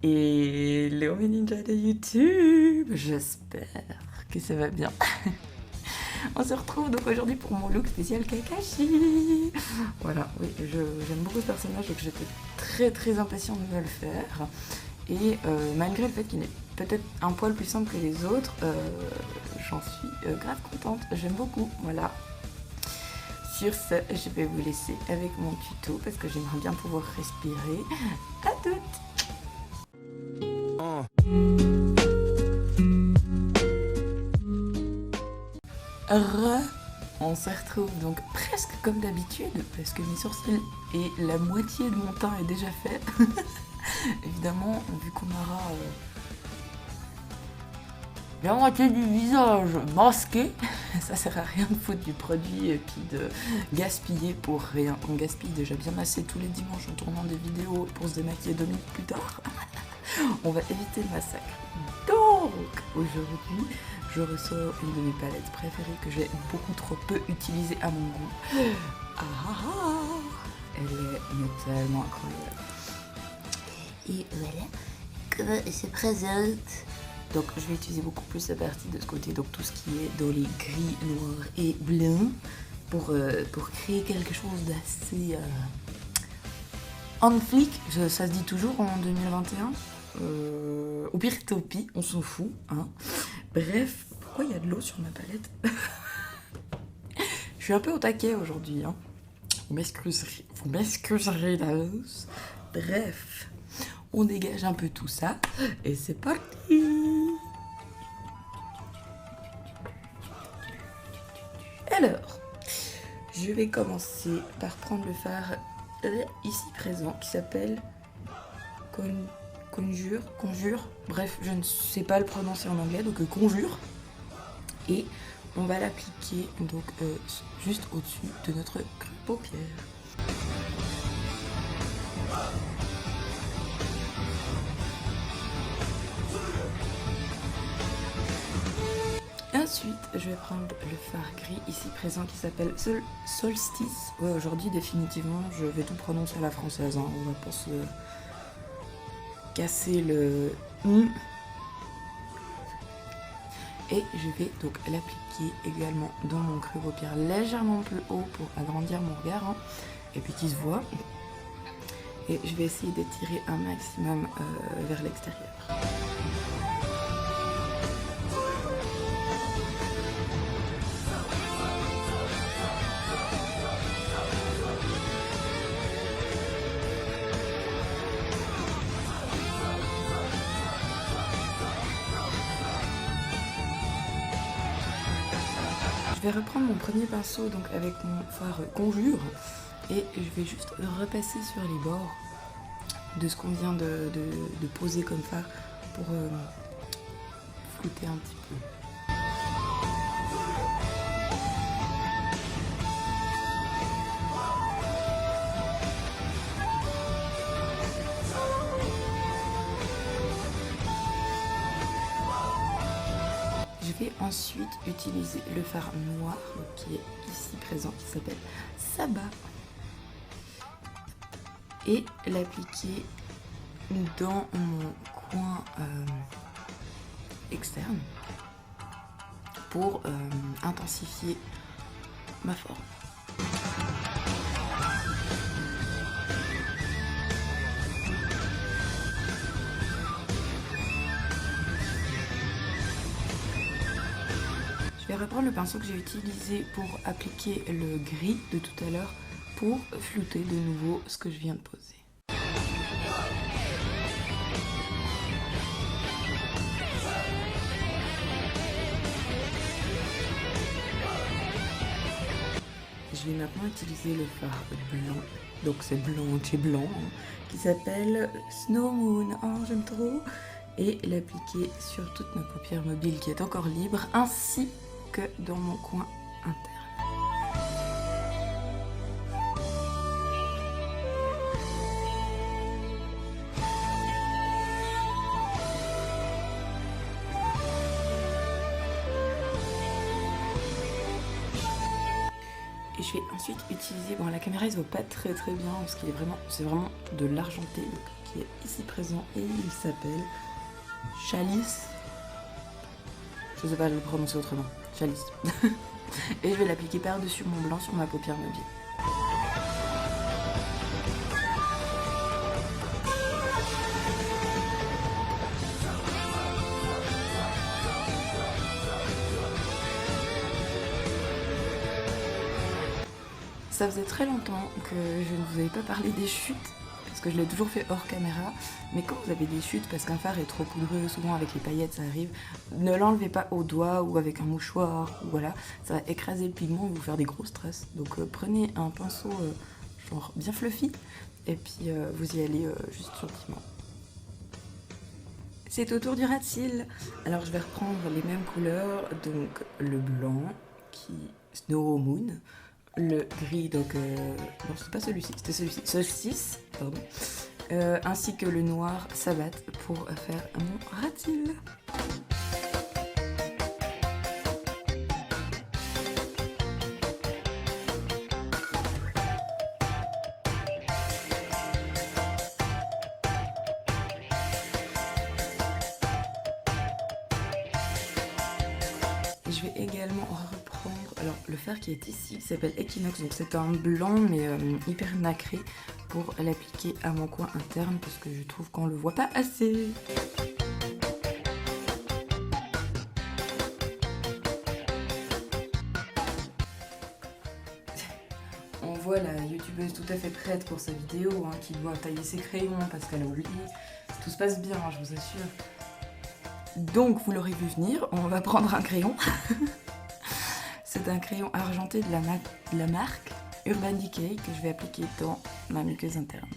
Et les ninja de YouTube, j'espère que ça va bien. On se retrouve donc aujourd'hui pour mon look spécial Kakashi. Voilà, oui, j'aime beaucoup ce personnage, donc j'étais très impatiente de le faire. Et malgré le fait qu'il est peut-être un poil plus simple que les autres, j'en suis grave contente, j'aime beaucoup, voilà. Sur ce, je vais vous laisser avec mon tuto parce que j'aimerais bien pouvoir respirer. À toutes! On se retrouve donc presque comme d'habitude parce que mes sourcils et la moitié de mon teint est déjà fait. Évidemment, vu qu'on aura la moitié du visage masqué, ça sert à rien de foutre du produit et puis de gaspiller pour rien. On gaspille déjà bien assez tous les dimanches en tournant des vidéos pour se démaquiller 2 minutes plus tard. On va éviter le massacre. Donc, aujourd'hui, je ressors une de mes palettes préférées que j'ai beaucoup trop peu utilisée à mon goût. Elle est tellement incroyable. Et voilà comment elle se présente. Donc, je vais utiliser beaucoup plus la partie de ce côté, donc tout ce qui est dans les gris, noirs et blancs, pour créer quelque chose d'assez on flic. Ça se dit toujours en 2021. Au pire Topi, on s'en fout, hein. Bref, pourquoi il y a de l'eau sur ma palette? Je suis un peu au taquet aujourd'hui, hein. Vous m'excuserez d'avance. Bref, on dégage un peu tout ça et c'est parti. Alors, je vais commencer par prendre le fard ici présent qui s'appelle Conjure, bref, je ne sais pas le prononcer en anglais, donc Conjure. Et on va l'appliquer donc juste au-dessus de notre creux paupière. Ensuite, je vais prendre le fard gris ici présent qui s'appelle Solstice. Ouais, aujourd'hui, définitivement, je vais tout prononcer à la française, hein. On va pas se casser le et je vais donc l'appliquer également dans mon creux paupière légèrement plus haut pour agrandir mon regard, hein, et puis qu'il se voit. Et je vais essayer d'étirer un maximum vers l'extérieur. Je vais reprendre mon premier pinceau donc avec mon fard Conjure et je vais juste repasser sur les bords de ce qu'on vient de poser comme fard pour flouter un petit peu. Je vais ensuite utiliser le fard noir qui est ici présent, qui s'appelle Sabbat, et l'appliquer dans mon coin externe pour intensifier ma forme. Je vais reprendre le pinceau que j'ai utilisé pour appliquer le gris de tout à l'heure pour flouter de nouveau ce que je viens de poser. Je vais maintenant utiliser le fard blanc, donc c'est blanc chez blanc, hein, qui s'appelle Snow Moon, oh j'aime trop, et l'appliquer sur toute ma paupière mobile qui est encore libre, ainsi que dans mon coin interne. Et je vais ensuite utiliser, bon la caméra elle se voit pas très bien parce qu'il est vraiment, c'est vraiment de l'argenté qui est ici présent et il s'appelle Chalice. Je sais pas le prononcer autrement, Chalice. Et je vais l'appliquer par-dessus mon blanc sur ma paupière mobile. Ça faisait très longtemps que je ne vous avais pas parlé des chutes, parce que je l'ai toujours fait hors caméra, mais quand vous avez des chutes, parce qu'un fard est trop poudreux, souvent avec les paillettes ça arrive, ne l'enlevez pas au doigt ou avec un mouchoir, ou voilà, ça va écraser le pigment et vous faire des grosses traces. Donc prenez un pinceau genre bien fluffy, et puis vous y allez juste gentiment. C'est au tour du ras de cils. Alors je vais reprendre les mêmes couleurs, donc le blanc, qui Snow Moon, le gris, donc non c'est pas celui-ci, c'était celui-ci, Solstice, pardon, ainsi que le noir Sabbath pour faire mon ras de cils. Je vais également reprendre alors, le fard qui est ici, qui s'appelle Equinox, donc c'est un blanc mais hyper nacré pour l'appliquer à mon coin interne parce que je trouve qu'on le voit pas assez. On voit la youtubeuse tout à fait prête pour sa vidéo, hein, qui doit tailler ses crayons parce qu'elle a oublié. Tout se passe bien, hein, je vous assure. Donc vous l'aurez vu venir, on va prendre un crayon. C'est un crayon argenté de la marque Urban Decay que je vais appliquer dans ma muqueuse interne.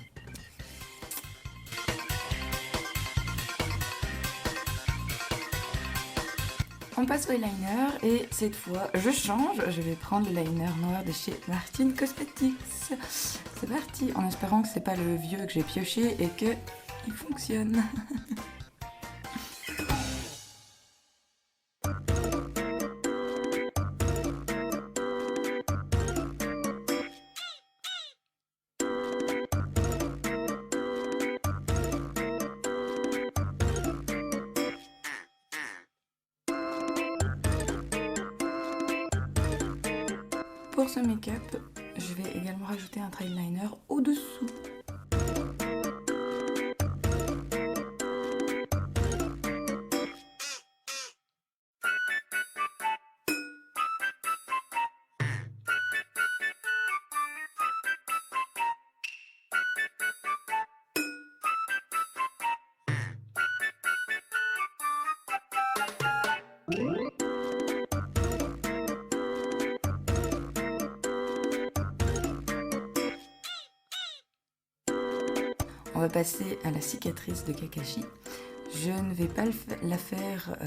On passe au eyeliner et cette fois je change, je vais prendre le liner noir de chez Martine Cosmetics. C'est parti, en espérant que c'est pas le vieux que j'ai pioché et que il fonctionne. Pour ce make-up, je vais également rajouter un trail liner au-dessous. On va passer à la cicatrice de Kakashi. Je ne vais pas la faire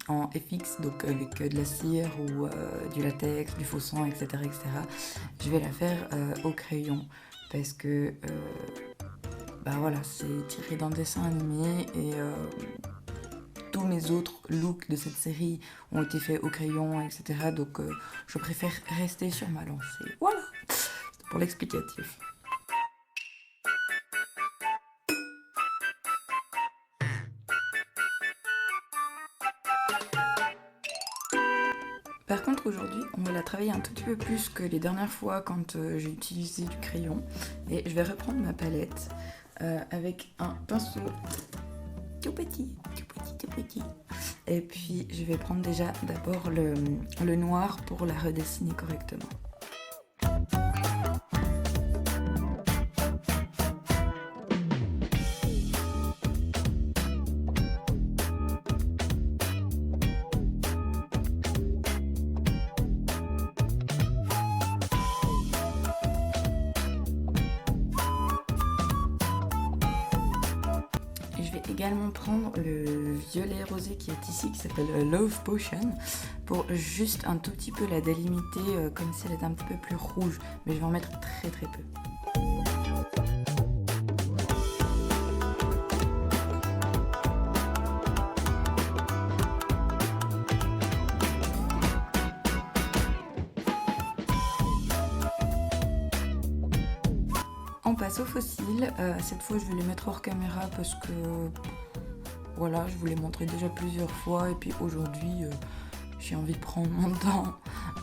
en FX, donc avec de la cire ou du latex, du faux sang, etc., etc. Je vais la faire au crayon parce que bah voilà, c'est tiré d'un dessin animé et tous mes autres looks de cette série ont été faits au crayon, etc. Donc je préfère rester sur ma lancée. Voilà, c'est pour l'explicatif. Par contre aujourd'hui on va la travailler un tout petit peu plus que les dernières fois quand j'ai utilisé du crayon et je vais reprendre ma palette avec un pinceau tout petit et puis je vais prendre déjà d'abord le noir pour la redessiner correctement. Également prendre le violet rosé qui est ici, qui s'appelle Love Potion, pour juste un tout petit peu la délimiter comme si elle était un petit peu plus rouge, mais je vais en mettre très peu. on passe aux fossiles. Cette fois, je vais les mettre hors caméra parce que voilà, je vous les montrais déjà plusieurs fois. Et puis aujourd'hui, j'ai envie de prendre mon temps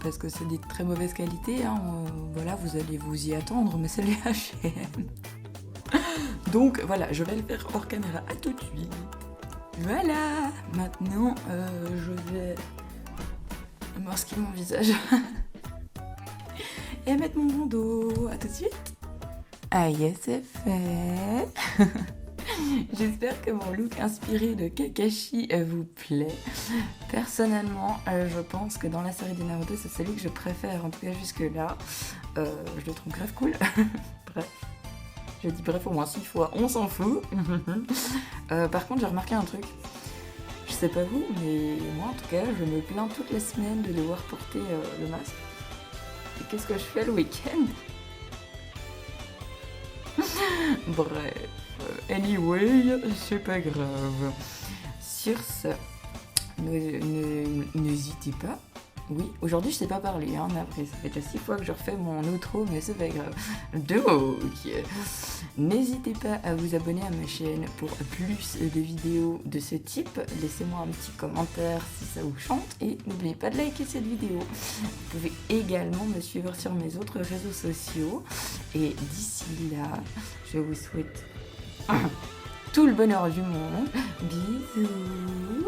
parce que c'est de très mauvaise qualité. Hein. Voilà, vous allez vous y attendre, mais c'est les H&M. Donc voilà, je vais le faire hors caméra. À tout de suite. Voilà, maintenant, je vais masquer mon visage et mettre mon bandeau. À tout de suite. Ah yes, c'est fait. J'espère que mon look inspiré de Kakashi vous plaît. Personnellement, je pense que dans la série des Naruto, c'est celui que je préfère, en tout cas jusque-là. Je le trouve grave cool. Bref. Je dis bref au moins 6 fois, on s'en fout. Par contre, j'ai remarqué un truc. Je sais pas vous, mais moi en tout cas, je me plains toutes les semaines de devoir porter le masque. Et qu'est-ce que je fais le week-end? Bref, anyway, c'est pas grave. Sur ce, n'hésitez pas. Oui, aujourd'hui je sais pas parler, hein, mais après ça fait déjà 6 fois que je refais mon outro, mais c'est pas grave. Donc, n'hésitez pas à vous abonner à ma chaîne pour plus de vidéos de ce type. Laissez-moi un petit commentaire si ça vous chante et n'oubliez pas de liker cette vidéo. Vous pouvez également me suivre sur mes autres réseaux sociaux. Et d'ici là, je vous souhaite tout le bonheur du monde. Bisous.